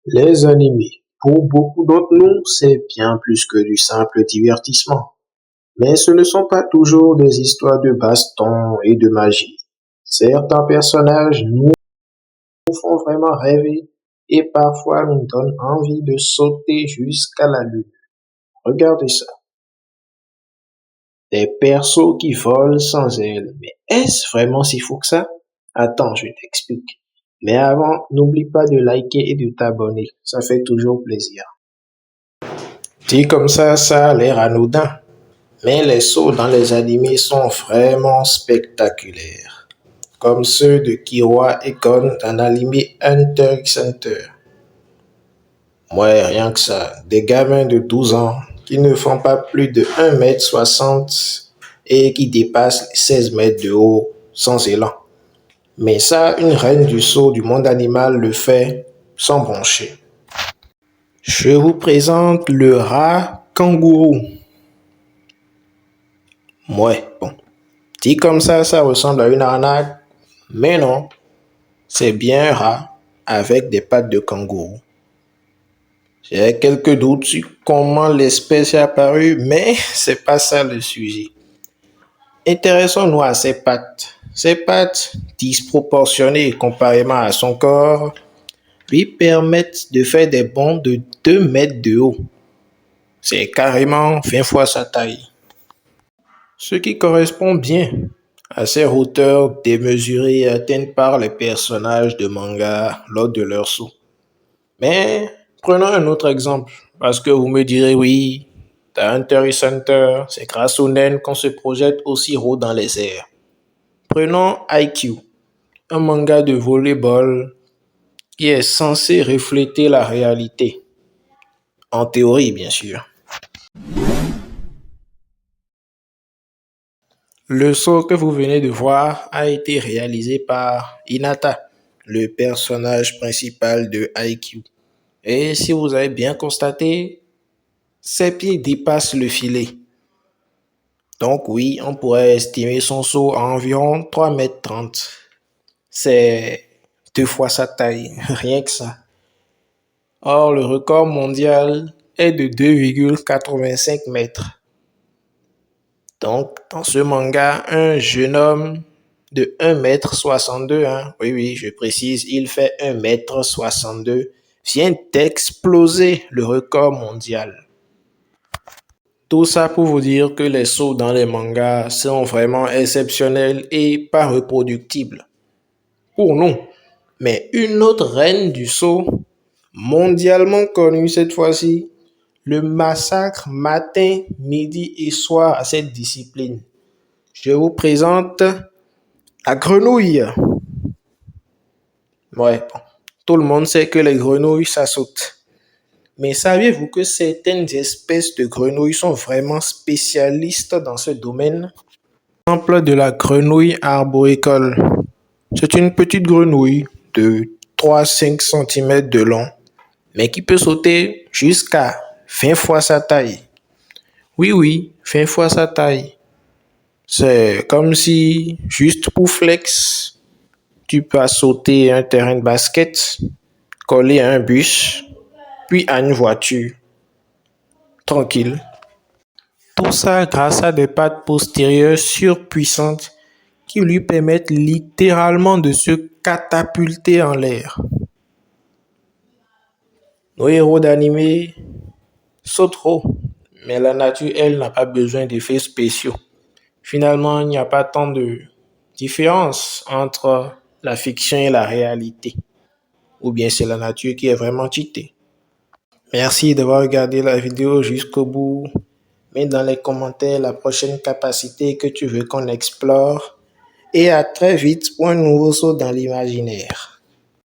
Les animés, pour beaucoup d'entre nous, c'est bien plus que du simple divertissement. Mais ce ne sont pas toujours des histoires de baston et de magie. Certains personnages nous font vraiment rêver et parfois nous donnent envie de sauter jusqu'à la lune. Regardez ça. Des persos qui volent sans ailes. Mais est-ce vraiment si fou que ça? Attends, je t'explique. Mais avant, n'oublie pas de liker et de t'abonner. Ça fait toujours plaisir. Dit comme ça a l'air anodin. Mais les sauts dans les animés sont vraiment spectaculaires. Comme ceux de Killua et Gon dans l'animé Hunter x Hunter. Ouais, rien que ça. Des gamins de 12 ans qui ne font pas plus de 1,60 m et qui dépassent les 16 mètres de haut sans élan. Mais ça, une reine du saut du monde animal le fait sans broncher. Je vous présente le rat kangourou. Ouais, bon. Dit comme ça ressemble à une arnaque, mais non, c'est bien un rat avec des pattes de kangourou. J'ai quelques doutes sur comment l'espèce est apparue, mais c'est pas ça le sujet. Intéressons-nous à ses pattes. Ses pattes, disproportionnées comparément à son corps, lui permettent de faire des bonds de 2 mètres de haut. C'est carrément 20 fois sa taille. Ce qui correspond bien à ces hauteurs démesurées atteintes par les personnages de manga lors de leur saut. Mais prenons un autre exemple, parce que vous me direz oui, dans Hunter x Hunter, c'est grâce aux naines qu'on se projette aussi haut dans les airs. Prenons IQ, un manga de volleyball qui est censé refléter la réalité. En théorie, bien sûr. Le saut que vous venez de voir a été réalisé par Hinata, le personnage principal de IQ. Et si vous avez bien constaté, ses pieds dépassent le filet. Donc oui, on pourrait estimer son saut à environ 3,30 m. C'est 2 fois sa taille, rien que ça. Or, le record mondial est de 2,85 mètres. Donc, dans ce manga, un jeune homme de 1,62 m, oui, je précise, il fait 1,62 m, vient d'exploser le record mondial. Tout ça pour vous dire que les sauts dans les mangas sont vraiment exceptionnels et pas reproductibles. Pour nous. Mais une autre reine du saut, mondialement connue cette fois-ci, le massacre matin, midi et soir à cette discipline. Je vous présente la grenouille. Ouais, bon, tout le monde sait que les grenouilles, ça saute. Mais saviez-vous que certaines espèces de grenouilles sont vraiment spécialistes dans ce domaine? Exemple de la grenouille arboricole. C'est une petite grenouille de 3-5 cm de long, mais qui peut sauter jusqu'à 20 fois sa taille. Oui, 20 fois sa taille. C'est comme si, juste pour flex, tu peux sauter un terrain de basket, coller à un bus, puis à une voiture. Tranquille. Tout ça grâce à des pattes postérieures surpuissantes qui lui permettent littéralement de se catapulter en l'air. Nos héros d'animé sautent trop, mais la nature, elle, n'a pas besoin d'effets spéciaux. Finalement, il n'y a pas tant de différence entre la fiction et la réalité. Ou bien c'est la nature qui est vraiment cheatée. Merci d'avoir regardé la vidéo jusqu'au bout. Mets dans les commentaires la prochaine capacité que tu veux qu'on explore. Et à très vite pour un nouveau saut dans l'imaginaire.